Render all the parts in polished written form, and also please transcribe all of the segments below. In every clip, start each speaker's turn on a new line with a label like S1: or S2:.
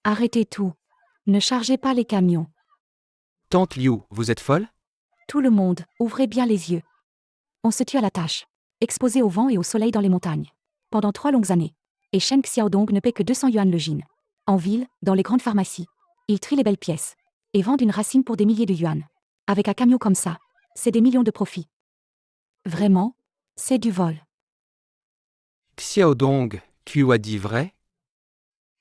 S1: Arrêtez tout. Ne chargez pas les camions.
S2: Tante Liu, vous êtes folle?
S1: Tout le monde, ouvrez bien les yeux. On se tue à la tâche. Exposé au vent et au soleil dans les montagnes. Pendant 3 longues années. Et Shen Xiaodong ne paie que 200 yuan le jean. En ville, dans les grandes pharmacies. Ils trient les belles pièces. Et vendent une racine pour des milliers de yuan. Avec un camion comme ça, c'est des millions de profits. Vraiment, c'est du vol.
S2: Xiaodong, tu as dit vrai?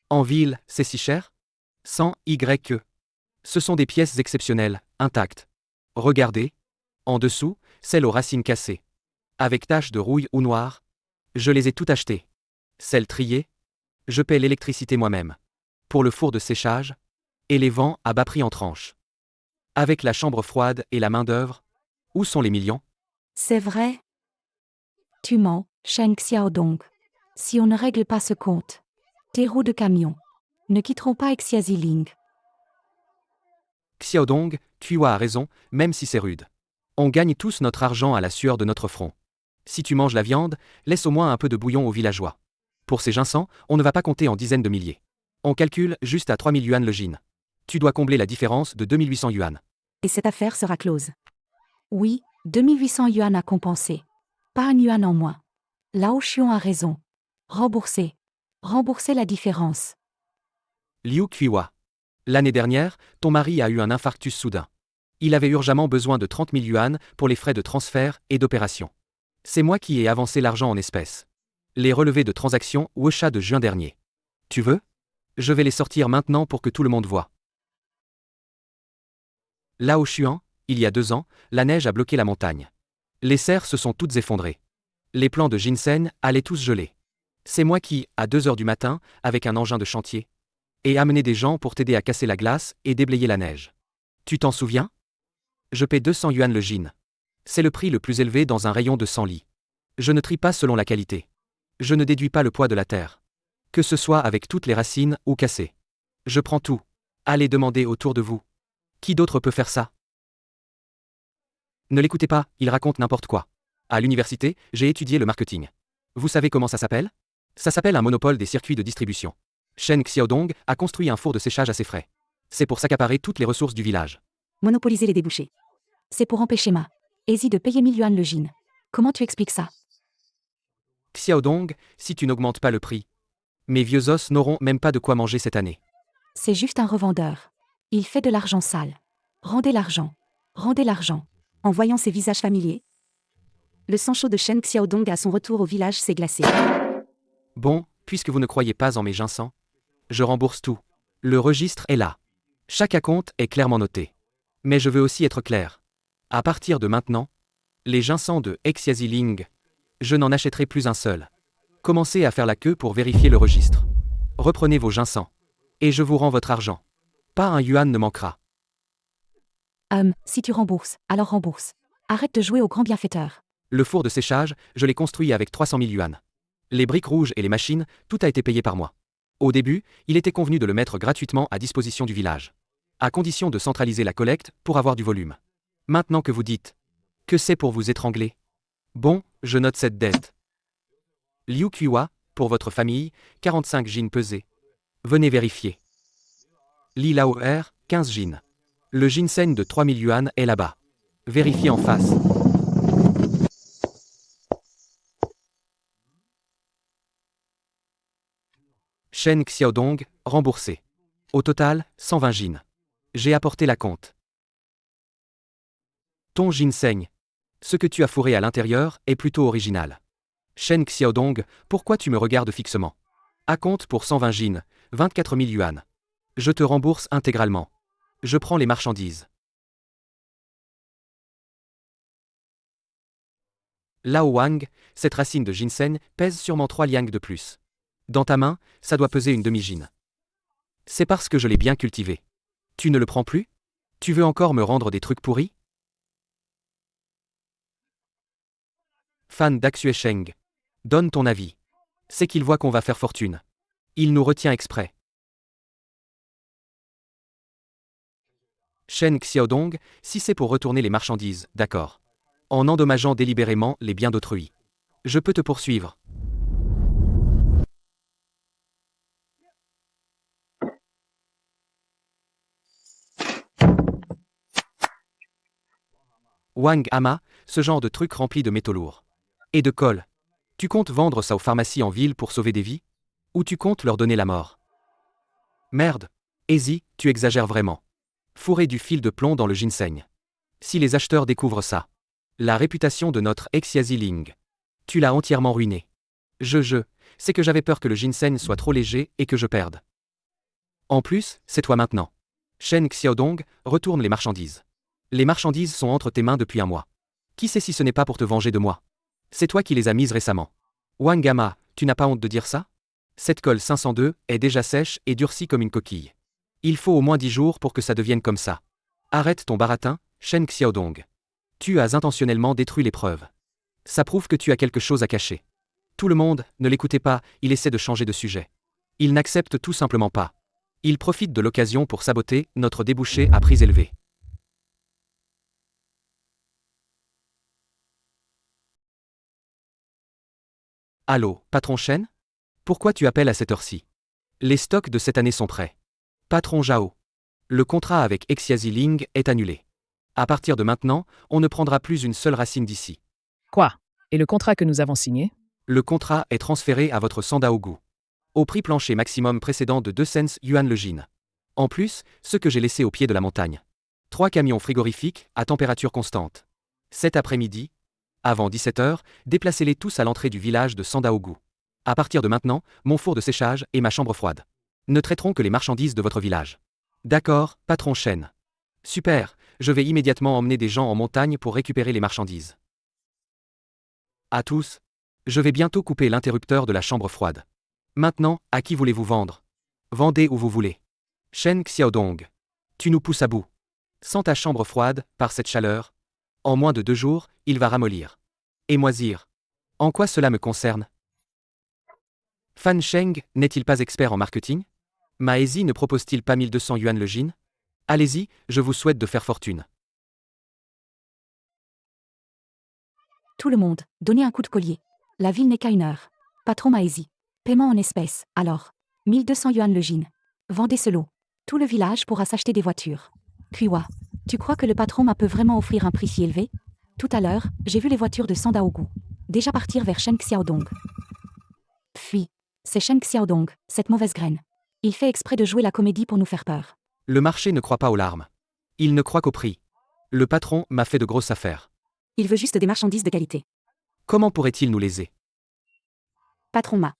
S2: En ville, c'est si cher? 100 YE. Ce sont des pièces exceptionnelles, intactes. Regardez. En dessous, celles aux racines cassées. Avec taches de rouille ou noir. Je les ai toutes achetées. Celles triées. Je paie l'électricité moi-même. Pour le four de séchage. Et les vends à bas prix en tranches. Avec la chambre froide et la main-d'œuvre. Où sont les millions?
S1: C'est vrai? Tu mens, Shen Xiaodong. Si on ne règle pas ce compte, tes roues de camion ne quitteront pas Xiaziling.
S2: Xiaodong, tu as raison, même si c'est rude. On gagne tous notre argent à la sueur de notre front. Si tu manges la viande, laisse au moins un peu de bouillon aux villageois. Pour ces ginseng, on ne va pas compter en dizaines de milliers. On calcule juste à 3000 yuan le jean. Tu dois combler la différence de 2800 yuan.
S1: Et cette affaire sera close. Oui, 2800 yuan à compenser. Pas un yuan en moins. Lao Xiong a raison. Rembourser. Rembourser la différence.
S2: Liu Qiwa. L'année dernière, ton mari a eu un infarctus soudain. Il avait urgemment besoin de 30 000 yuan pour les frais de transfert et d'opération. C'est moi qui ai avancé l'argent en espèces. Les relevés de transaction Wusha de juin dernier. Tu veux? Je vais les sortir maintenant pour que tout le monde voie. Lao Xuan, il y a 2 ans, la neige a bloqué la montagne. Les serres se sont toutes effondrées. Les plants de ginseng allaient tous geler. C'est moi qui, à 2 heures du matin, avec un engin de chantier, ai amené des gens pour t'aider à casser la glace et déblayer la neige. Tu t'en souviens? Je paie 200 yuan le jean. C'est le prix le plus élevé dans un rayon de 100 lits. Je ne trie pas selon la qualité. Je ne déduis pas le poids de la terre. Que ce soit avec toutes les racines ou cassées. Je prends tout. Allez demander autour de vous. Qui d'autre peut faire ça? Ne l'écoutez pas, il raconte n'importe quoi. À l'université, j'ai étudié le marketing. Vous savez comment ça s'appelle? Ça s'appelle un monopole des circuits de distribution. Shen Xiaodong a construit un four de séchage à ses frais. C'est pour s'accaparer toutes les ressources du village.
S1: Monopoliser les débouchés. C'est pour empêcher Ma Ezi de payer 1000 yuan le jean. Comment tu expliques ça?
S2: Xiaodong, si tu n'augmentes pas le prix, mes vieux os n'auront même pas de quoi manger cette année.
S1: C'est juste un revendeur. Il fait de l'argent sale. Rendez l'argent. Rendez l'argent. En voyant ces visages familiers, le sang chaud de Shen Xiaodong à son retour au village s'est glacé.
S2: Bon, puisque vous ne croyez pas en mes ginseng, je rembourse tout. Le registre est là. Chaque acompte est clairement noté. Mais je veux aussi être clair. À partir de maintenant, les ginseng de Xiaziling, je n'en achèterai plus un seul. Commencez à faire la queue pour vérifier le registre. Reprenez vos ginseng. Et je vous rends votre argent. Pas un yuan ne manquera.
S1: Si tu rembourses, alors rembourse. Arrête de jouer au grand bienfaiteur.
S2: Le four de séchage, je l'ai construit avec 300 000 yuan. Les briques rouges et les machines, tout a été payé par moi. Au début, il était convenu de le mettre gratuitement à disposition du village. À condition de centraliser la collecte pour avoir du volume. Maintenant que vous dites que c'est pour vous étrangler. Bon, je note cette dette. Liu Qiwa, pour votre famille, 45 jeans pesés. Venez vérifier. Li Laoer, 15 jeans. Le ginseng de 3000 yuan est là-bas. Vérifiez en face. Shen Xiaodong, remboursé. Au total, 120 jeans. J'ai apporté la compte. Ton ginseng. Ce que tu as fourré à l'intérieur est plutôt original. Shen Xiaodong, pourquoi tu me regardes fixement? Acompte pour 120 jeans, 24 000 yuan. Je te rembourse intégralement. Je prends les marchandises. Lao Wang, cette racine de ginseng pèse sûrement 3 liangs de plus. Dans ta main, ça doit peser une demi-gine. C'est parce que je l'ai bien cultivé. Tu ne le prends plus? Tu veux encore me rendre des trucs pourris? Fan d'Axue Sheng. Donne ton avis. C'est qu'il voit qu'on va faire fortune. Il nous retient exprès. Shen Xiaodong, si c'est pour retourner les marchandises, d'accord. En endommageant délibérément les biens d'autrui. Je peux te poursuivre. Wang Ama, ce genre de truc rempli de métaux lourds. Et de colle. Tu comptes vendre ça aux pharmacies en ville pour sauver des vies? Ou tu comptes leur donner la mort? Merde. Easy, tu exagères vraiment. Fourrer du fil de plomb dans le ginseng. Si les acheteurs découvrent ça. La réputation de notre ex-Yazi Ling. Tu l'as entièrement ruiné. C'est que j'avais peur que le ginseng soit trop léger et que je perde. En plus, c'est toi maintenant. Shen Xiaodong, retourne les marchandises. Les marchandises sont entre tes mains depuis un mois. Qui sait si ce n'est pas pour te venger de moi? C'est toi qui les as mises récemment. Wang Ama, tu n'as pas honte de dire ça? Cette colle 502 est déjà sèche et durcie comme une coquille. Il faut au moins 10 jours pour que ça devienne comme ça. Arrête ton baratin, Shen Xiaodong. Tu as intentionnellement détruit les preuves. Ça prouve que tu as quelque chose à cacher. Tout le monde, ne l'écoutez pas, il essaie de changer de sujet. Il n'accepte tout simplement pas. Il profite de l'occasion pour saboter notre débouché à prix élevés. Allô, patron Shen? Pourquoi tu appelles à cette heure-ci? Les stocks de cette année sont prêts. Patron Zhao. Le contrat avec Exiazi Ling est annulé. À partir de maintenant, on ne prendra plus une seule racine d'ici.
S3: Quoi? Et le contrat que nous avons signé?
S2: Le contrat est transféré à votre Sandaogu. Au prix plancher maximum précédent de 2 cents yuan le gin. En plus, ceux que j'ai laissés au pied de la montagne. 3 camions frigorifiques à température constante. Cet après-midi, avant 17h, déplacez-les tous à l'entrée du village de Sandaogu. À partir de maintenant, mon four de séchage et ma chambre froide ne traiteront que les marchandises de votre village. D'accord, patron Shen. Super, je vais immédiatement emmener des gens en montagne pour récupérer les marchandises. À tous. Je vais bientôt couper l'interrupteur de la chambre froide. Maintenant, à qui voulez-vous vendre? Vendez où vous voulez. Shen Xiaodong. Tu nous pousses à bout. Sans ta chambre froide, par cette chaleur, en moins de 2 jours, il va ramollir. Et moisir. En quoi cela me concerne? Fan Sheng n'est-il pas expert en marketing? Maezi ne propose-t-il pas 1200 yuan le gin? Allez-y, je vous souhaite de faire fortune.
S1: Tout le monde, donnez un coup de collier. La ville n'est qu'à 1 heure. Patron Maezi. Paiement en espèces, alors. 1200 yuan le gin. Vendez ce lot. Tout le village pourra s'acheter des voitures. Kuiwa. Tu crois que le patron m'a peut vraiment offrir un prix si élevé? Tout à l'heure, j'ai vu les voitures de Sandaogu déjà partir vers Shen Xiaodong. Puis, c'est Shen Xiaodong, cette mauvaise graine. Il fait exprès de jouer la comédie pour nous faire peur.
S2: Le marché ne croit pas aux larmes. Il ne croit qu'au prix. Le patron m'a fait de grosses affaires.
S1: Il veut juste des marchandises de qualité.
S2: Comment pourrait-il nous léser?
S1: Patron Ma.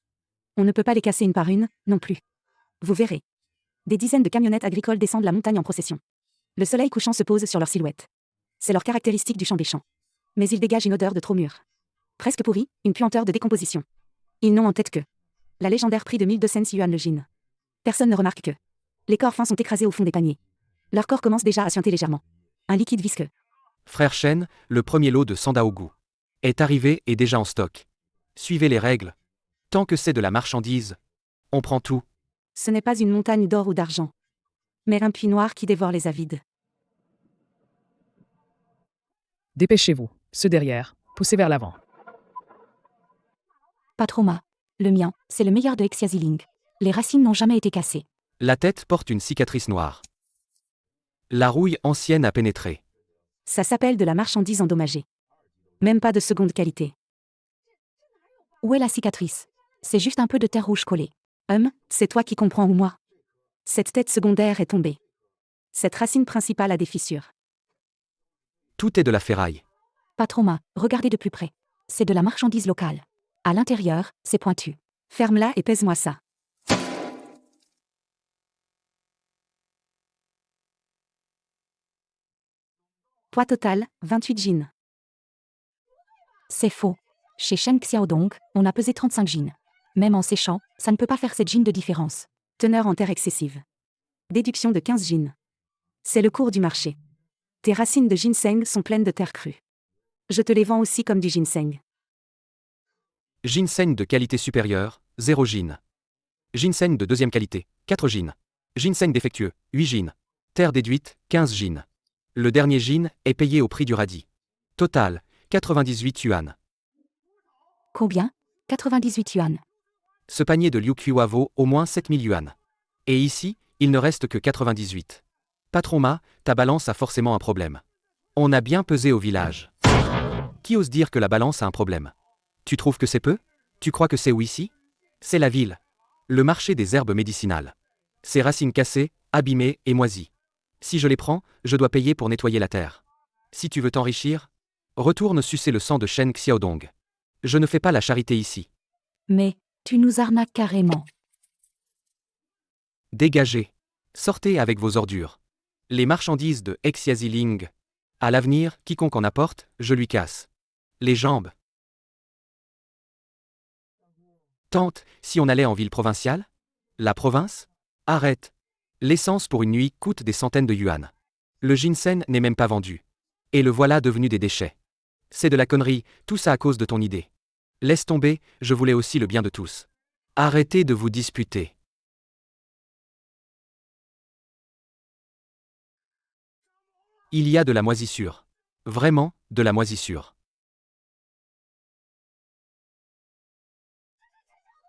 S1: On ne peut pas les casser une par une, non plus. Vous verrez. Des dizaines de camionnettes agricoles descendent la montagne en procession. Le soleil couchant se pose sur leur silhouette. C'est leur caractéristique du champ des champs. Mais ils dégagent une odeur de trop mûr. Presque pourrie, une puanteur de décomposition. Ils n'ont en tête que la légendaire prix de 1200 yuan le gin. Personne ne remarque que les corps fins sont écrasés au fond des paniers. Leur corps commence déjà à suinter légèrement. Un liquide visqueux.
S2: Frère Shen, le premier lot de Sandaogu est arrivé et déjà en stock. Suivez les règles. Tant que c'est de la marchandise, on prend tout.
S1: Ce n'est pas une montagne d'or ou d'argent, mais un puits noir qui dévore les avides.
S3: Dépêchez-vous, ceux derrière, poussez vers l'avant.
S1: Patron Ma. Le mien, c'est le meilleur de Exiazi Ling. Les racines n'ont jamais été cassées.
S2: La tête porte une cicatrice noire. La rouille ancienne a pénétré.
S1: Ça s'appelle de la marchandise endommagée. Même pas de seconde qualité. Où est la cicatrice? C'est juste un peu de terre rouge collée. C'est toi qui comprends ou moi? Cette tête secondaire est tombée. Cette racine principale a des fissures.
S2: Tout est de la ferraille.
S1: Patron Ma, regardez de plus près. C'est de la marchandise locale. À l'intérieur, c'est pointu. Ferme-la et pèse-moi ça. Poids total, 28 jeans. C'est faux. Chez Shen Xiaodong, on a pesé 35 jeans. Même en séchant, ça ne peut pas faire 7 jeans de différence. Teneur en terre excessive. Déduction de 15 jeans. C'est le cours du marché. Tes racines de ginseng sont pleines de terre crue. Je te les vends aussi comme du ginseng.
S2: Ginseng de qualité supérieure, 0 gin. Ginseng de deuxième qualité, 4 gin. Ginseng défectueux, 8 gin. Terre déduite, 15 gin. Le dernier gin est payé au prix du radis. Total, 98 yuan.
S1: Combien? 98 yuan.
S2: Ce panier de Liu Qiwa vaut au moins 7000 yuan. Et ici, il ne reste que 98. Patron Ma, ta balance a forcément un problème. On a bien pesé au village. Qui ose dire que la balance a un problème? Tu trouves que c'est peu? Tu crois que c'est où ici? C'est la ville. Le marché des herbes médicinales. Ces racines cassées, abîmées et moisies. Si je les prends, je dois payer pour nettoyer la terre. Si tu veux t'enrichir, retourne sucer le sang de Shen Xiaodong. Je ne fais pas la charité ici.
S1: Mais, tu nous arnaques carrément.
S2: Dégagez. Sortez avec vos ordures. Les marchandises de Xiaziling. À l'avenir, quiconque en apporte, je lui casse les jambes. Tante, si on allait en ville provinciale? La province? Arrête. L'essence pour une nuit coûte des centaines de yuan. Le ginseng n'est même pas vendu. Et le voilà devenu des déchets. C'est de la connerie, tout ça à cause de ton idée. Laisse tomber, je voulais aussi le bien de tous. Arrêtez de vous disputer. Il y a de la moisissure. Vraiment, de la moisissure.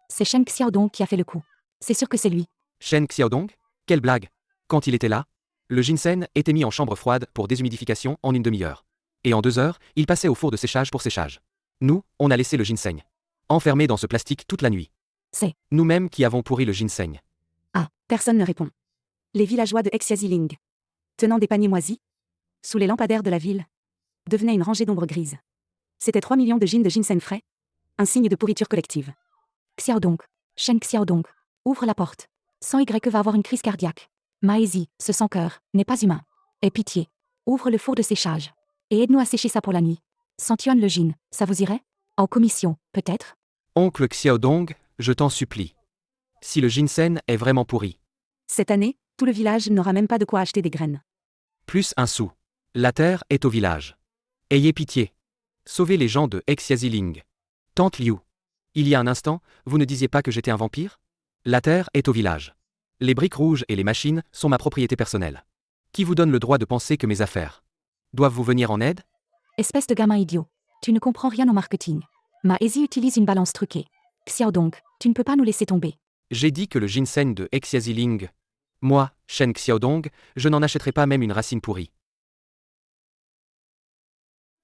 S1: C'est Shen Xiaodong qui a fait le coup. C'est sûr que c'est lui.
S2: Shen Xiaodong? Quelle blague! Quand il était là, le ginseng était mis en chambre froide pour déshumidification en une demi-heure. Et en 2 heures, il passait au four de séchage pour séchage. Nous, on a laissé le ginseng enfermé dans ce plastique toute la nuit.
S1: C'est.
S2: Nous-mêmes qui avons pourri le ginseng.
S4: Ah, personne ne répond. Les villageois de Xiaziling, tenant des paniers moisis, sous les lampadaires de la ville, devenaient une rangée d'ombres grises. C'était 3 millions de gines de ginseng frais, un signe de pourriture collective.
S1: Xiaodong. Shen Xiaodong. Ouvre la porte. Sans Y va avoir une crise cardiaque. Maëzi, ce sans-cœur, n'est pas humain. Aie pitié. Ouvre le four de séchage. Et aide-nous à sécher ça pour la nuit. Santionne le gin, ça vous irait? En commission, peut-être?
S2: Oncle Xiaodong, je t'en supplie. Si le ginseng est vraiment pourri,
S4: Cette année, tout le village n'aura même pas de quoi acheter des graines.
S2: plus un sou. La terre est au village. Ayez pitié. Sauvez les gens de Xiaziling. Tante Liu. Il y a un instant, vous ne disiez pas que j'étais un vampire? La terre est au village. Les briques rouges et les machines sont ma propriété personnelle. Qui vous donne le droit de penser que mes affaires doivent vous venir en aide?
S1: Espèce de gamin idiot. Tu ne comprends rien au marketing. Maëzi utilise une balance truquée. Xiaodong, tu ne peux pas nous laisser tomber.
S2: J'ai dit que le ginseng de Xiaziling. Moi, Shen Xiaodong, je n'en achèterai pas même une racine pourrie.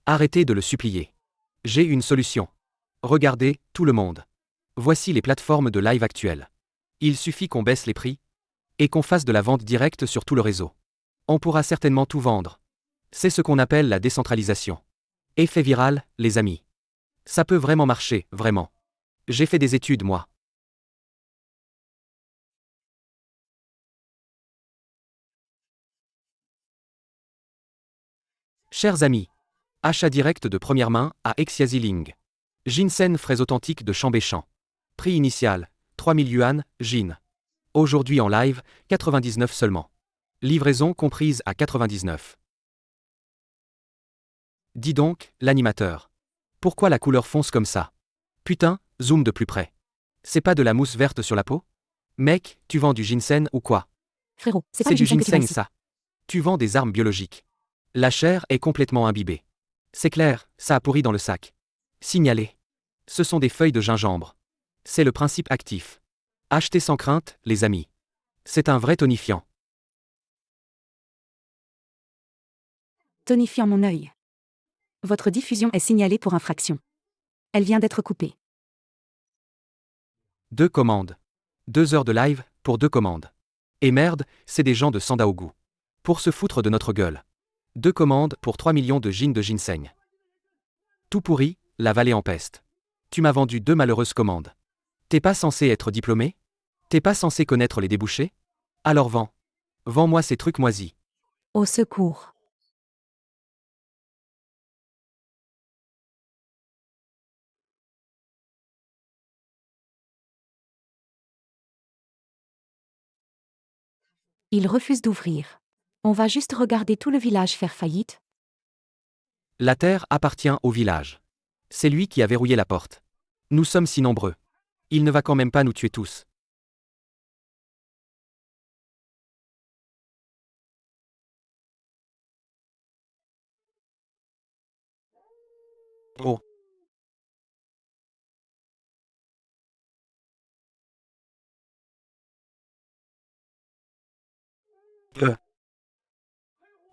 S2: Arrêtez de le supplier. J'ai une solution. Regardez, tout le monde. Voici les plateformes de live actuelles. Il suffit qu'on baisse les prix et qu'on fasse de la vente directe sur tout le réseau. On pourra certainement tout vendre. C'est ce qu'on appelle la décentralisation. Effet viral, les amis. Ça peut vraiment marcher, vraiment. J'ai fait des études, moi. Chers amis, achat direct de première main à Xiaziling. Ginseng frais authentique de Chambéchamp. Prix initial, 3000 yuan, Gin. Aujourd'hui en live, 99 seulement. Livraison comprise à 99. Dis donc, l'animateur. Pourquoi la couleur fonce comme ça? Putain, zoom de plus près. C'est pas de la mousse verte sur la peau? Mec, tu vends du ginseng ou quoi?
S1: Frérot, c'est pas
S2: C'est
S1: le
S2: du
S1: ginseng que tu vends
S2: ginseng
S1: ici.
S2: ça. Tu vends des armes biologiques. La chair est complètement imbibée. C'est clair, ça a pourri dans le sac. Signalé. Ce sont des feuilles de gingembre. C'est le principe actif. Achetez sans crainte, les amis. C'est un vrai tonifiant.
S4: Tonifiant mon œil. Votre diffusion est signalée pour infraction. Elle vient d'être coupée.
S2: 2 commandes. 2 heures de live, pour 2 commandes. Et merde, c'est des gens de Sandaogu. Pour se foutre de notre gueule. 2 commandes pour 3 millions de gin de ginseng. Tout pourri, la vallée en peste. Tu m'as vendu 2 malheureuses commandes. T'es pas censé être diplômé? T'es pas censé connaître les débouchés? Alors vends. Vends-moi ces trucs moisis.
S1: Au secours. Il refuse d'ouvrir. On va juste regarder tout le village faire faillite.
S2: La terre appartient au village. C'est lui qui a verrouillé la porte. Nous sommes si nombreux. Il ne va quand même pas nous tuer tous. Oh.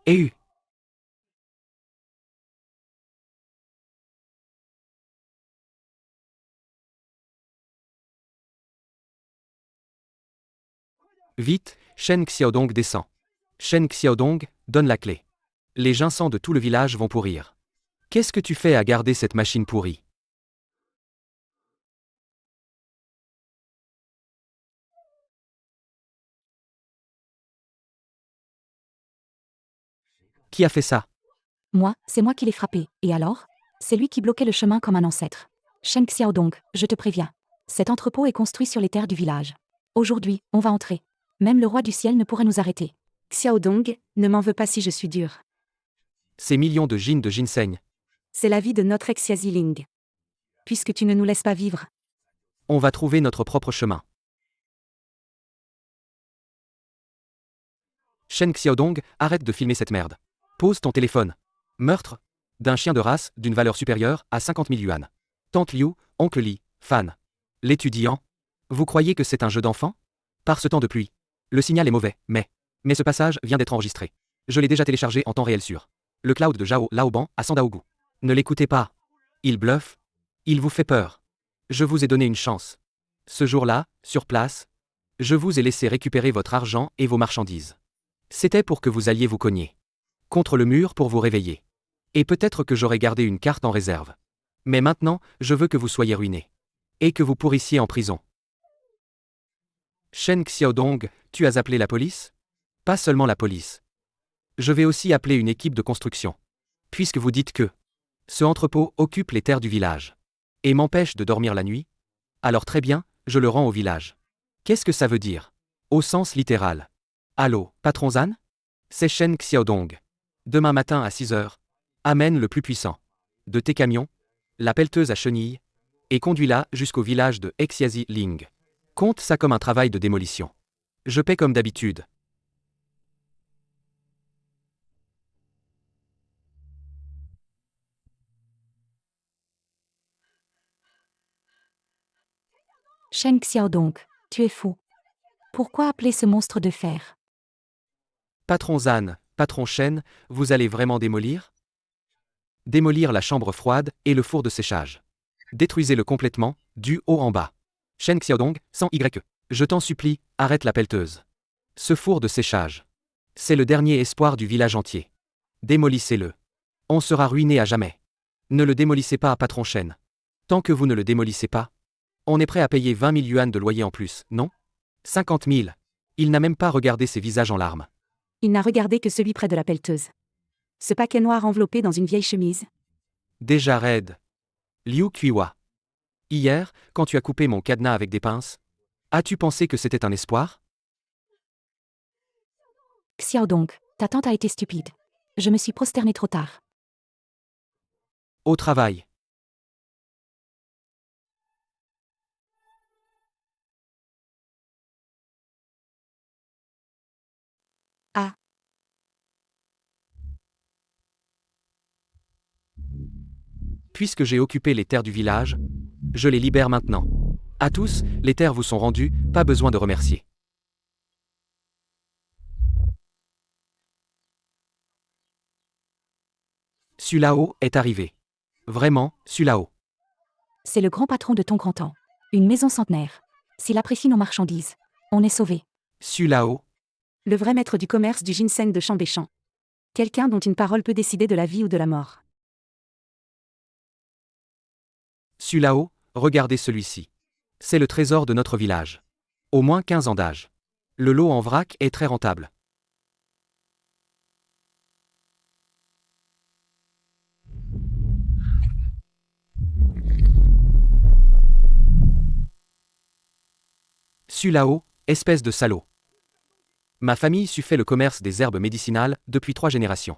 S2: Et Vite, Shen Xiaodong descend. Shen Xiaodong, donne la clé. Les ginseng de tout le village vont pourrir. Qu'est-ce que tu fais à garder cette machine pourrie? Qui a fait ça?
S1: Moi, c'est moi qui l'ai frappé. Et alors? C'est lui qui bloquait le chemin comme un ancêtre. Shen Xiaodong, je te préviens. Cet entrepôt est construit sur les terres du village. Aujourd'hui, on va entrer. Même le roi du ciel ne pourrait nous arrêter.
S4: Xiaodong, ne m'en veux pas si je suis dur.
S2: Ces millions de jin de ginseng.
S4: C'est la vie de notre ex-Yaziling. Puisque tu ne nous laisses pas vivre.
S2: On va trouver notre propre chemin. Shen Xiaodong, arrête de filmer cette merde. Pose ton téléphone. Meurtre d'un chien de race d'une valeur supérieure à 50 000 yuan. Tante Liu, oncle Li, fan. L'étudiant. Vous croyez que c'est un jeu d'enfant? Par ce temps de pluie. Le signal est mauvais, mais ce passage vient d'être enregistré. Je l'ai déjà téléchargé en temps réel sur le cloud de Zhao Laoban à Sandaogu. Ne l'écoutez pas. Il bluffe. Il vous fait peur. Je vous ai donné une chance. Ce jour-là, sur place, je vous ai laissé récupérer votre argent et vos marchandises. C'était pour que vous alliez vous cogner contre le mur pour vous réveiller. Et peut-être que j'aurais gardé une carte en réserve. Mais maintenant, je veux que vous soyez ruinés. Et que vous pourrissiez en prison. Shen Xiaodong, tu as appelé la police? Pas seulement la police. Je vais aussi appeler une équipe de construction. Puisque vous dites que ce entrepôt occupe les terres du village et m'empêche de dormir la nuit, alors très bien, je le rends au village. Qu'est-ce que ça veut dire? Au sens littéral. Allô, patron Zan? C'est Shen Xiaodong. Demain matin à 6 heures, amène le plus puissant de tes camions, la pelleteuse à chenilles, et conduis-la jusqu'au village de Xiazi Ling. Compte ça comme un travail de démolition. Je paie comme d'habitude.
S1: Shen Xiaodong, tu es fou. Pourquoi appeler ce monstre de fer?
S2: Patron Zan, patron Shen, vous allez vraiment démolir? Démolir la chambre froide et le four de séchage. Détruisez-le complètement, du haut en bas. Shen Xiaodong, sans Y. Je t'en supplie, arrête la pelleteuse. Ce four de séchage. C'est le dernier espoir du village entier. Démolissez-le. On sera ruiné à jamais. Ne le démolissez pas, patron Shen. Tant que vous ne le démolissez pas, on est prêt à payer 20 000 yuan de loyer en plus, non? 50 000. Il n'a même pas regardé ses visages en larmes.
S4: Il n'a regardé que celui près de la pelleteuse. Ce paquet noir enveloppé dans une vieille chemise.
S2: Déjà raide. Liu Kuiwa. Hier, quand tu as coupé mon cadenas avec des pinces, as-tu pensé que c'était un espoir?
S1: Xiaodong, ta tante a été stupide. Je me suis prosternée trop tard.
S2: Au travail.
S4: Ah.
S2: Puisque j'ai occupé les terres du village, je les libère maintenant. À tous, les terres vous sont rendues, pas besoin de remercier. Sulao est arrivé. Vraiment, Sulao.
S1: C'est le grand patron de ton grand temps. Une maison centenaire. S'il apprécie nos marchandises, on est sauvés.
S2: Sulao,
S4: Le vrai maître du commerce du ginseng de Chambéchamp. Quelqu'un dont une parole peut décider de la vie ou de la mort.
S2: Sulao, regardez celui-ci. C'est le trésor de notre village. Au moins 15 ans d'âge. Le lot en vrac est très rentable. Sulao, espèce de salaud. Ma famille fait le commerce des herbes médicinales depuis 3 générations.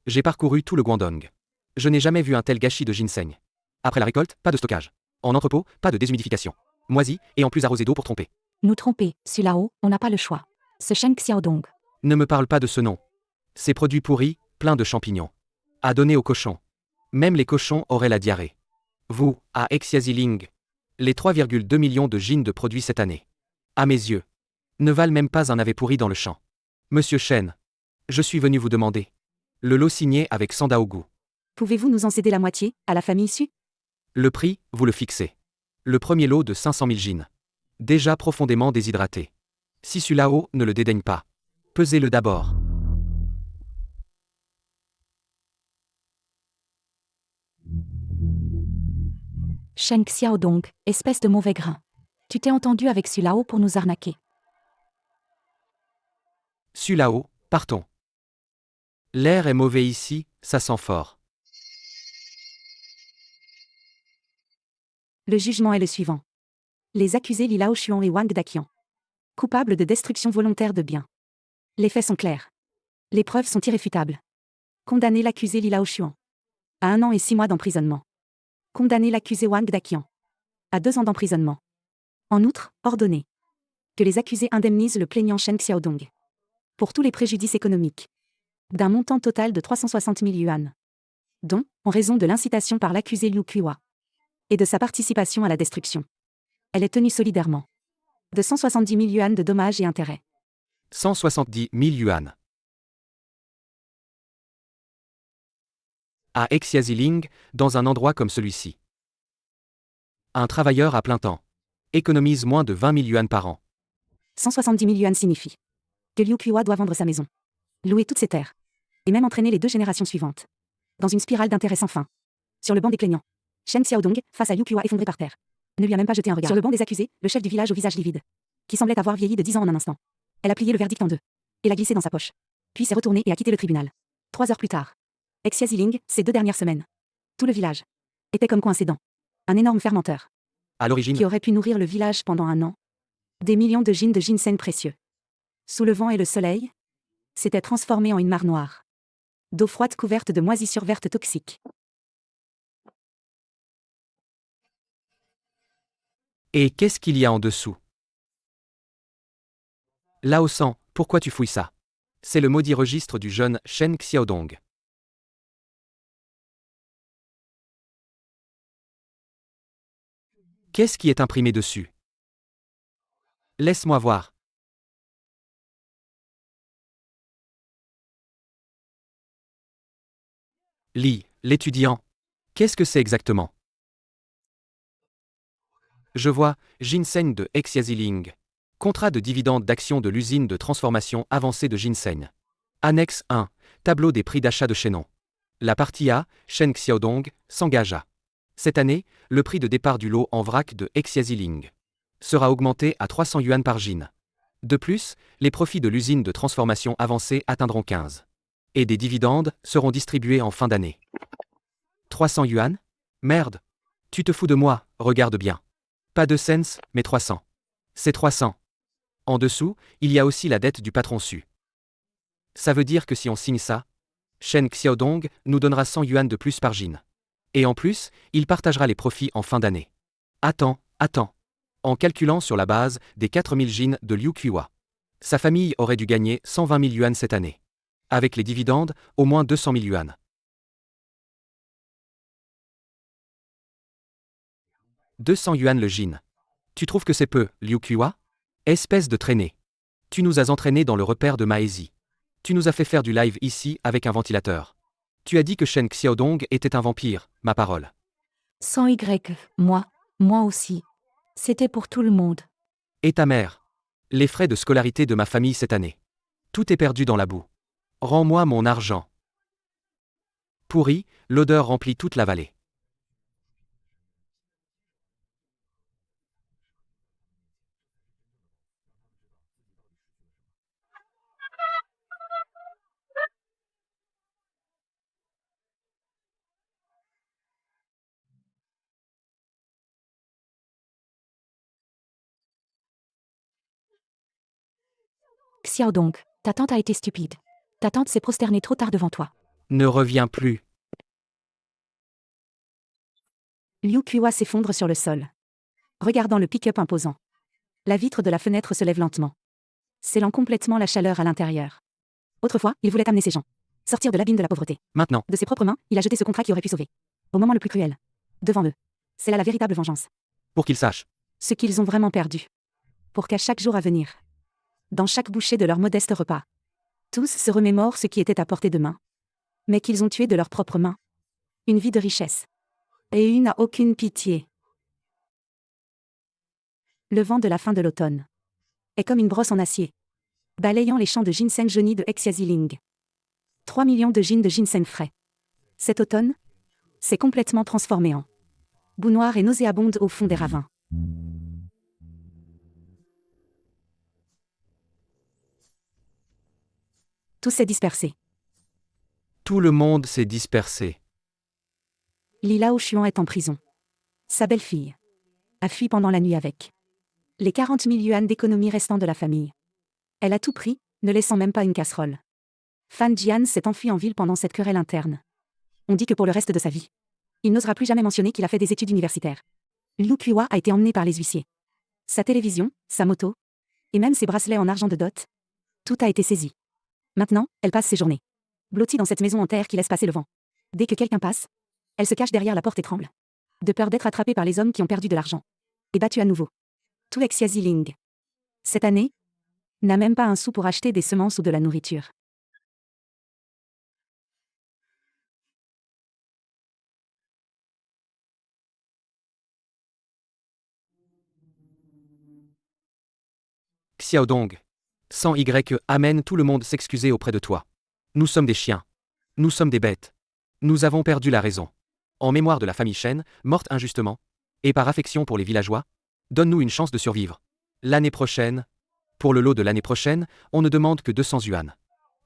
S2: J'ai parcouru tout le Guangdong. Je n'ai jamais vu un tel gâchis de ginseng. Après la récolte, pas de stockage. En entrepôt, pas de déshumidification. Moisi, et en plus arrosé d'eau pour tromper.
S1: Nous tromper, Sulao, on n'a pas le choix. Ce Shen Xiaodong.
S2: Ne me parle pas de ce nom. Ces produits pourris, pleins de champignons. À donner aux cochons. Même les cochons auraient la diarrhée. Vous, à Xiaziling, les 3,2 millions de jin de produits cette année. À mes yeux, ne valent même pas un navet pourri dans le champ. Monsieur Shen, je suis venu vous demander. Le lot signé avec Sandaogu.
S4: Pouvez-vous nous en céder la moitié, à la famille issue?
S2: Le prix, vous le fixez. Le premier lot de 500 000 jin. Déjà profondément déshydraté. Si Sulao ne le dédaigne pas. Pesez-le d'abord.
S1: Shen Xiaodong, espèce de mauvais grain. Tu t'es entendu avec Sulao pour nous arnaquer.
S2: Sulao, partons. L'air est mauvais ici, ça sent fort.
S4: Le jugement est le suivant. Les accusés Li Laoshuan et Wang Daqian. Coupables de destruction volontaire de biens. Les faits sont clairs. Les preuves sont irréfutables. Condamner l'accusé Li Laoshuan à 1 an et 6 mois d'emprisonnement. Condamner l'accusé Wang Daqian à 2 ans d'emprisonnement. En outre, ordonner que les accusés indemnisent le plaignant Shen Xiaodong pour tous les préjudices économiques d'un montant total de 360 000 yuan, dont, en raison de l'incitation par l'accusé Liu Qiwa et de sa participation à la destruction, elle est tenue solidairement de 170 000 yuan de dommages et intérêts.
S2: 170 000 yuan. À Exia-Ziling, dans un endroit comme celui-ci. Un travailleur à plein temps économise moins de 20 000 yuan par an.
S4: 170 000 yuan signifie que Liu Qiwa doit vendre sa maison, louer toutes ses terres, et même entraîner les 2 générations suivantes dans une spirale d'intérêt sans fin. Sur le banc des plaignants, Shen Xiaodong, face à Liu Qiwa effondré par terre, ne lui a même pas jeté un regard. Sur le banc des accusés, le chef du village au visage livide, qui semblait avoir vieilli de 10 ans en un instant. Elle a plié le verdict en 2 et l'a glissé dans sa poche. Puis s'est retournée et a quitté le tribunal. 3 heures plus tard. Exia-Ziling, ces 2 dernières semaines. Tout le village était comme coincé dans un énorme fermenteur
S2: À l'origine,
S4: qui aurait pu nourrir le village pendant 1 an. Des millions de gines de ginseng précieux. Sous le vent et le soleil, s'était transformé en une mare noire d'eau froide couverte de moisissures vertes toxiques.
S2: et qu'est-ce qu'il y a en dessous? Lao-san, pourquoi tu fouilles ça? C'est le maudit registre du jeune Shen Xiaodong. Qu'est-ce qui est imprimé dessus? Laisse-moi voir. Li, l'étudiant. Qu'est-ce que c'est exactement? Je vois, ginseng de Exia-Ziling. Contrat de dividende d'action de l'usine de transformation avancée de ginseng. Annexe 1. Tableau des prix d'achat de Chenon. La partie A, Shen Xiaodong, s'engage à. Cette année, le prix de départ du lot en vrac de Exia-Ziling sera augmenté à 300 yuan par gin. De plus, les profits de l'usine de transformation avancée atteindront 15. Et des dividendes seront distribués en fin d'année. 300 yuan? Merde. Tu te fous de moi, regarde bien. Pas de cents, mais 300. C'est 300. En dessous, il y a aussi la dette du patron Su. Ça veut dire que si on signe ça, Shen Xiaodong nous donnera 100 yuan de plus par gin. Et en plus, il partagera les profits en fin d'année. Attends. En calculant sur la base des 4000 gins de Liu Qiwa, sa famille aurait dû gagner 120 000 yuan cette année. Avec les dividendes, au moins 200 000 yuan. « 200 yuan le gin. Tu trouves que c'est peu, Liu Qiwa? Espèce de traînée. Tu nous as entraînés dans le repère de Maezi. Tu nous as fait faire du live ici avec un ventilateur. Tu as dit que Shen Xiaodong était un vampire, ma parole.
S1: Sans Y, moi aussi. C'était pour tout le monde.
S2: Et ta mère? Les frais de scolarité de ma famille cette année. Tout est perdu dans la boue. Rends-moi mon argent. Pourri, l'odeur remplit toute la vallée.
S1: Xiaodong, ta tante a été stupide. Ta tante s'est prosternée trop tard devant toi.
S2: Ne reviens plus.
S4: Liu Qiwa s'effondre sur le sol, regardant le pick-up imposant. La vitre de la fenêtre se lève lentement, scellant complètement la chaleur à l'intérieur. Autrefois, il voulait amener ces gens sortir de l'abîme de la pauvreté.
S2: Maintenant.
S4: De ses propres mains, il a jeté ce contrat qui aurait pu sauver. Au moment le plus cruel. Devant eux. C'est là la véritable vengeance.
S2: Pour qu'ils sachent.
S4: Ce qu'ils ont vraiment perdu. Pour qu'à chaque jour à venir, dans chaque bouchée de leur modeste repas, tous se remémorent ce qui était à portée de main, mais qu'ils ont tué de leurs propres mains. Une vie de richesse. Et une n'a aucune pitié. Le vent de la fin de l'automne est comme une brosse en acier, balayant les champs de ginseng jaunis de Exia-Ziling. 3 millions de jeans de ginseng frais. Cet automne, c'est complètement transformé en boue noire et nauséabonde au fond des ravins. Tout s'est dispersé.
S2: Tout le monde s'est dispersé.
S4: Lila Ochuan est en prison. Sa belle-fille a fui pendant la nuit avec les 40 000 yuan d'économie restant de la famille. Elle a tout pris, ne laissant même pas une casserole. Fan Jian s'est enfui en ville pendant cette querelle interne. On dit que pour le reste de sa vie, il n'osera plus jamais mentionner qu'il a fait des études universitaires. Liu Kuwa a été emmené par les huissiers. Sa télévision, sa moto, et même ses bracelets en argent de dot, tout a été saisi. Maintenant, elle passe ses journées blottie dans cette maison en terre qui laisse passer le vent. Dès que quelqu'un passe, elle se cache derrière la porte et tremble, de peur d'être attrapée par les hommes qui ont perdu de l'argent et battue à nouveau. Tout Exia-Ziling, cette année, n'a même pas un sou pour acheter des semences ou de la nourriture.
S2: Xiaodong. Sans Y, amène tout le monde s'excuser auprès de toi. Nous sommes des chiens. Nous sommes des bêtes. Nous avons perdu la raison. En mémoire de la famille Shen, morte injustement, et par affection pour les villageois, donne-nous une chance de survivre. L'année prochaine, pour le lot de l'année prochaine, on ne demande que 200 yuan.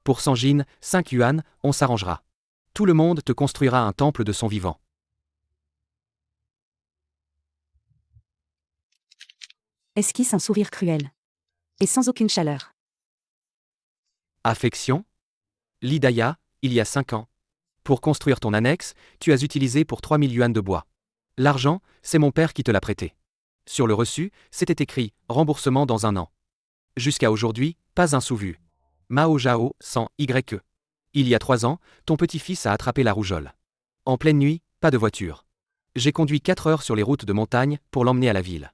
S2: Pour 100 jin, 5 yuan, on s'arrangera. Tout le monde te construira un temple de son vivant.
S4: Esquisse un sourire cruel. Et sans aucune chaleur.
S2: Affection? Lidaya, il y a 5 ans. Pour construire ton annexe, tu as utilisé pour 3000 yuan de bois. L'argent, c'est mon père qui te l'a prêté. Sur le reçu, c'était écrit « Remboursement dans 1 an ». Jusqu'à aujourd'hui, pas un sou vu. Mao Zhao, sans Y. Il y a 3 ans, ton petit-fils a attrapé la rougeole. En pleine nuit, pas de voiture. J'ai conduit 4 heures sur les routes de montagne pour l'emmener à la ville.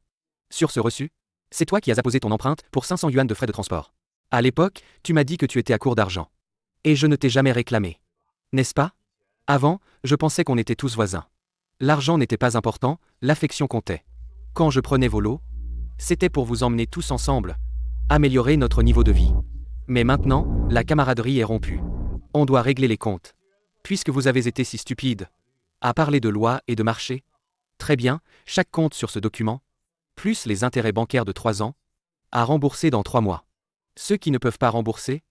S2: Sur ce reçu, c'est toi qui as apposé ton empreinte pour 500 yuan de frais de transport. À l'époque, tu m'as dit que tu étais à court d'argent. Et je ne t'ai jamais réclamé. N'est-ce pas? Avant, je pensais qu'on était tous voisins. L'argent n'était pas important, l'affection comptait. Quand je prenais vos lots, c'était pour vous emmener tous ensemble, améliorer notre niveau de vie. Mais maintenant, la camaraderie est rompue. On doit régler les comptes. Puisque vous avez été si stupide à parler de loi et de marché. Très bien, chaque compte sur ce document, plus les intérêts bancaires de 3 ans, à rembourser dans 3 mois. Ceux qui ne peuvent pas rembourser,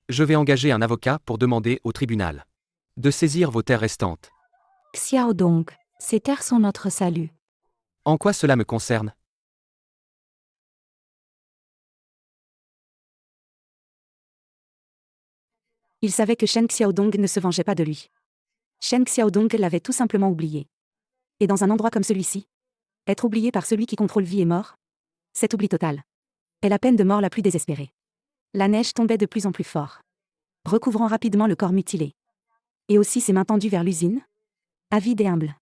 S2: je vais engager un avocat pour demander au tribunal de saisir vos terres restantes.
S1: Xiaodong, ces terres sont notre salut.
S2: En quoi cela me concerne?
S4: Il savait que Shen Xiaodong ne se vengeait pas de lui. Shen Xiaodong l'avait tout simplement oublié. Et dans un endroit comme celui-ci, être oublié par celui qui contrôle vie et mort, c'est oubli total. Est la peine de mort la plus désespérée. La neige tombait de plus en plus fort, recouvrant rapidement le corps mutilé. Et aussi ses mains tendues vers l'usine, avide et humble.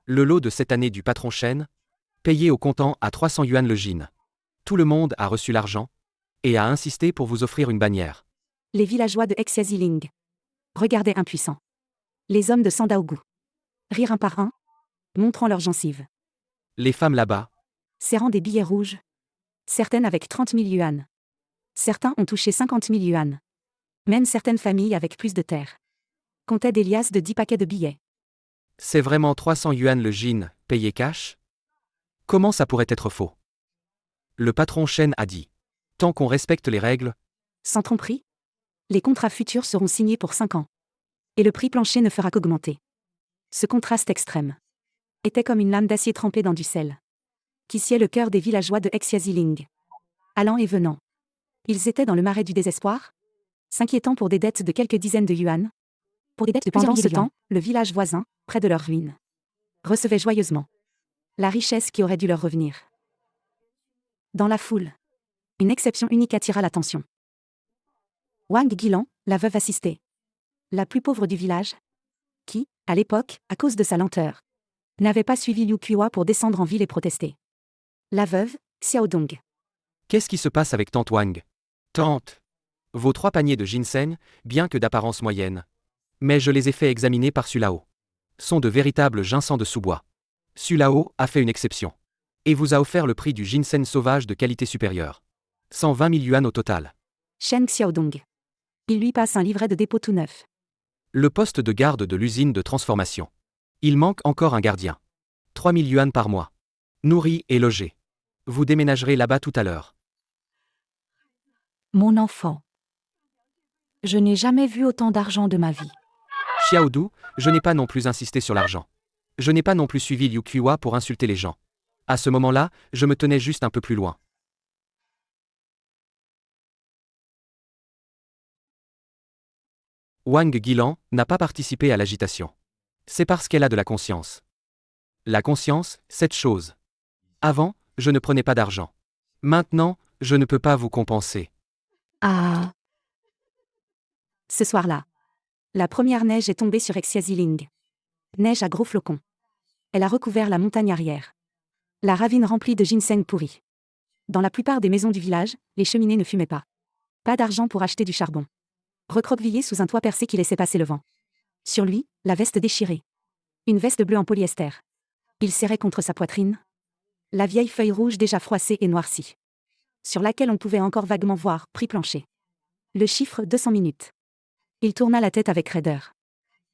S2: Le lot de cette année du patron Shen, payé au comptant à 300 yuan le jin. Tout le monde a reçu l'argent et a insisté pour vous offrir une bannière.
S4: Les villageois de Exia-Ziling regardaient impuissants. Les hommes de Sandaogu rirent un par un, montrant leurs gencives.
S2: Les femmes là-bas,
S4: Serrant des billets rouges, certaines avec 30 000 yuan. Certains ont touché 50 000 yuan. Même certaines familles avec plus de terres comptaient des liasses de 10 paquets de billets.
S2: c'est vraiment 300 yuan le jin, payé cash? Comment ça pourrait être faux? Le patron Shen a dit. Tant qu'on respecte les règles,
S4: Sans tromperie, les contrats futurs seront signés pour 5 ans. Et le prix plancher ne fera qu'augmenter. Ce contraste extrême était comme une lame d'acier trempée dans du sel, qui sciait le cœur des villageois de Exia-Ziling. Allant et venant, ils étaient dans le marais du désespoir, s'inquiétant pour des dettes de quelques dizaines de yuan.
S1: Pour des dettes de plusieurs
S4: Pendant ce
S1: milliers de yuan.
S4: temps, le village voisin, près de leur ruine, recevait joyeusement la richesse qui aurait dû leur revenir. Dans la foule, une exception unique attira l'attention. Wang Guilan, la veuve assistée, la plus pauvre du village, qui, à l'époque, à cause de sa lenteur, n'avait pas suivi Liu Kuwa pour descendre en ville et protester. La veuve, Xiaodong.
S2: qu'est-ce qui se passe avec Tante Wang? Tante, vos 3 paniers de ginseng, bien que d'apparence moyenne, mais je les ai fait examiner par Sulao, sont de véritables ginseng de sous-bois. Sulao a fait une exception. Et vous a offert le prix du ginseng sauvage de qualité supérieure. 120 000 yuan au total.
S4: Shen Xiaodong. Il lui passe un livret de dépôt tout neuf.
S2: Le poste de garde de l'usine de transformation. Il manque encore un gardien. 3 000 yuan par mois. Nourri et logé. Vous déménagerez là-bas tout à l'heure.
S1: Mon enfant. Je n'ai jamais vu autant d'argent de ma vie.
S2: Xiaodu, je n'ai pas non plus insisté sur l'argent. Je n'ai pas non plus suivi Liu Qiwa pour insulter les gens. À ce moment-là, je me tenais juste un peu plus loin. Wang Guilan n'a pas participé à l'agitation. C'est parce qu'elle a de la conscience. La conscience, cette chose. Avant, je ne prenais pas d'argent. Maintenant, je ne peux pas vous compenser.
S1: Ah,
S4: Ce soir-là, la première neige est tombée sur Xiaziling. Neige à gros flocons. Elle a recouvert la montagne arrière. La ravine remplie de ginseng pourri. Dans la plupart des maisons du village, les cheminées ne fumaient pas. Pas d'argent pour acheter du charbon. Recroquevillé sous un toit percé qui laissait passer le vent. Sur lui, la veste déchirée. Une veste bleue en polyester. Il serrait contre sa poitrine. La vieille feuille rouge déjà froissée et noircie. Sur laquelle on pouvait encore vaguement voir, prix plancher. Le chiffre 200 minutes. Il tourna la tête avec raideur.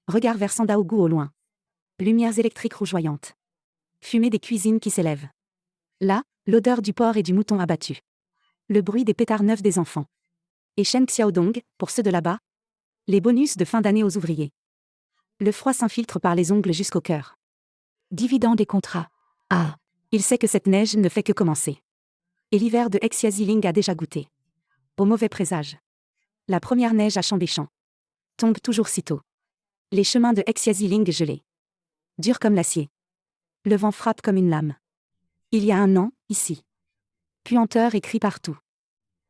S4: Regard vers Sandaogu au loin. Lumières électriques rougeoyantes. Fumée des cuisines qui s'élèvent. Là, l'odeur du porc et du mouton abattu. Le bruit des pétards neufs des enfants. Et Shen Xiaodong, pour ceux de là-bas. Les bonus de fin d'année aux ouvriers. Le froid s'infiltre par les ongles jusqu'au cœur.
S1: dividende et contrat. Ah,
S4: Il sait que cette neige ne fait que commencer. Et l'hiver de Xiaziling a déjà goûté. Au mauvais présage. La première neige à Chambéchamp. Tombe toujours si tôt. Les chemins de Xiaziling gelés. Durs comme l'acier. Le vent frappe comme une lame. Il y a un an, ici. Puanteur et cris partout.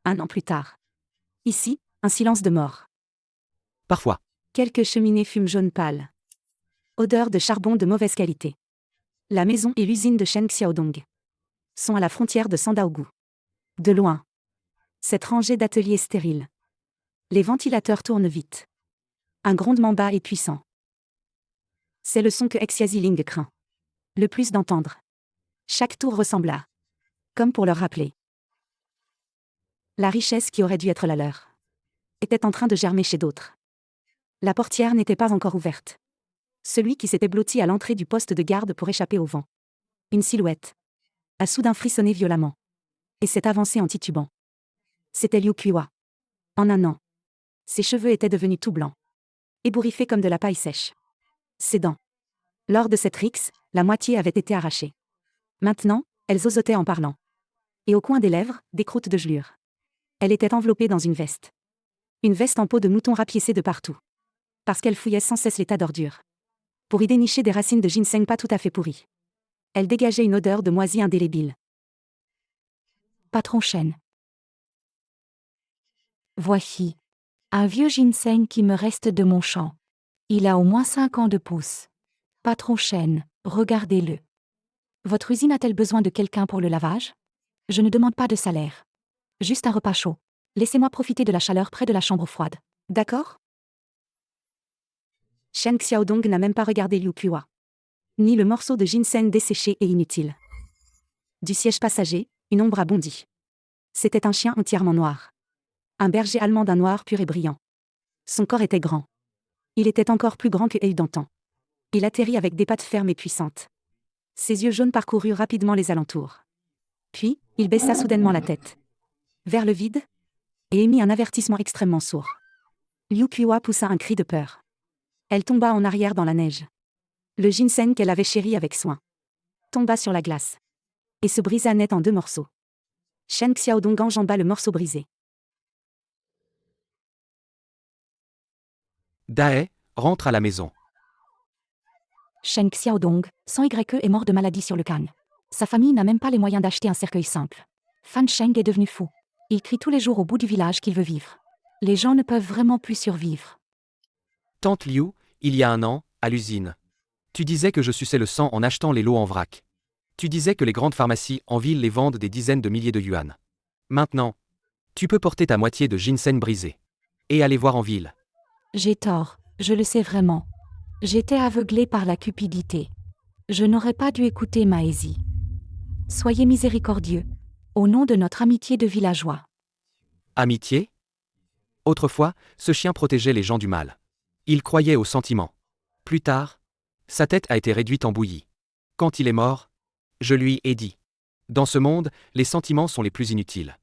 S4: Un an plus tard. Ici, un silence de mort.
S2: Parfois.
S4: Quelques cheminées fument jaune pâle. Odeur de charbon de mauvaise qualité. La maison et l'usine de Shen Xiaodong sont à la frontière de Sandaogu. De loin. Cette rangée d'ateliers stériles. Les ventilateurs tournent vite. Un grondement bas et puissant. C'est le son que Xiaziling craint. Le plus d'entendre. Chaque tour ressemble à. Comme pour leur rappeler. La richesse qui aurait dû être la leur était en train de germer chez d'autres. La portière n'était pas encore ouverte. Celui qui s'était blotti à l'entrée du poste de garde pour échapper au vent. Une silhouette. A soudain frissonné violemment. Et s'est avancé en titubant. C'était Liu Qiwa. En un an. Ses cheveux étaient devenus tout blancs. Ébouriffés comme de la paille sèche. Ses dents. Lors de cette rixe, la moitié avait été arrachée. Maintenant, elles osotaient en parlant. Et au coin des lèvres, des croûtes de gelure. Elle était enveloppée dans une veste. Une veste en peau de mouton rapiécée de partout. Parce qu'elle fouillait sans cesse les tas d'ordures. Pour y dénicher des racines de ginseng pas tout à fait pourries. Elle dégageait une odeur de moisi indélébile.
S1: patron Shen. Voici. Un vieux ginseng qui me reste de mon champ. Il a au moins 5 ans de pousse. Patron Shen, regardez-le. Votre usine a-t-elle besoin de quelqu'un pour le lavage? Je ne demande pas de salaire. Juste un repas chaud. Laissez-moi profiter de la chaleur près de la chambre froide.
S4: D'accord? Shen Xiaodong n'a même pas regardé Liu Qiwa. Ni le morceau de ginseng desséché et inutile. Du siège passager, une ombre a bondi. C'était un chien entièrement noir. Un berger allemand d'un noir pur et brillant. Son corps était grand. Il était encore plus grand que Ei d'antan. Il atterrit avec des pattes fermes et puissantes. Ses yeux jaunes parcoururent rapidement les alentours. Puis, il baissa soudainement la tête. Vers le vide, et émit un avertissement extrêmement sourd. Liu Qiwa poussa un cri de peur. Elle tomba en arrière dans la neige. Le ginseng qu'elle avait chéri avec soin tomba sur la glace et se brisa net en 2 morceaux. Shen Xiaodong enjamba le morceau brisé.
S2: Dae rentre à la maison.
S1: Shen Xiaodong, sans YE, est mort de maladie sur le Kang. Sa famille n'a même pas les moyens d'acheter un cercueil simple. Fan Sheng est devenu fou. Il crie tous les jours au bout du village qu'il veut vivre. Les gens ne peuvent vraiment plus survivre.
S2: Tante Liu, il y a un an, à l'usine. Tu disais que je suçais le sang en achetant les lots en vrac. Tu disais que les grandes pharmacies en ville les vendent des dizaines de milliers de yuan. Maintenant, tu peux porter ta moitié de ginseng brisé. Et aller voir en ville.
S1: J'ai tort, je le sais vraiment. J'étais aveuglé par la cupidité. Je n'aurais pas dû écouter Maézi. Soyez miséricordieux, au nom de notre amitié de villageois.
S2: Amitié? Autrefois, ce chien protégeait les gens du mal. Il croyait aux sentiments. Plus tard, sa tête a été réduite en bouillie. Quand il est mort, je lui ai dit. Dans ce monde, les sentiments sont les plus inutiles.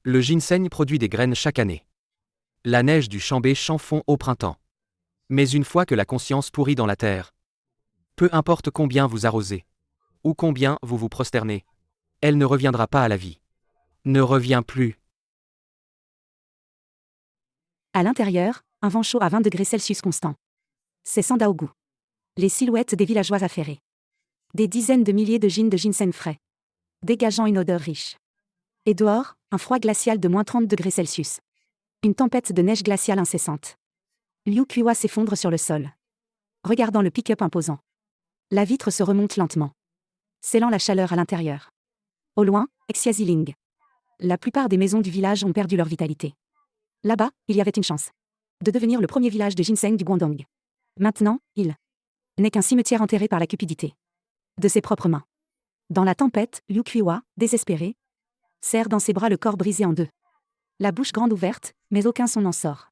S2: Le ginseng produit des graines chaque année. La neige du Chambé champ fond au printemps. Mais une fois que la conscience pourrit dans la terre, peu importe combien vous arrosez, ou combien vous vous prosternez, elle ne reviendra pas à la vie. Ne revient plus.
S4: À l'intérieur, un vent chaud à 20 degrés Celsius constant. C'est Sandaogu. Les silhouettes des villageois affairés. Des dizaines de milliers de gins de ginseng frais. Dégageant une odeur riche. Et dehors, un froid glacial de moins 30 degrés Celsius. Une tempête de neige glaciale incessante. Liu Kuiwa s'effondre sur le sol. Regardant le pick-up imposant. La vitre se remonte lentement. Scellant la chaleur à l'intérieur. Au loin, Xiaziling. La plupart des maisons du village ont perdu leur vitalité. Là-bas, il y avait une chance. De devenir le premier village de ginseng du Guangdong. Maintenant, il n'est qu'un cimetière enterré par la cupidité. De ses propres mains. Dans la tempête, Liu Kuiwa, désespéré, serre dans ses bras le corps brisé en deux. La bouche grande ouverte, mais aucun son n'en sort.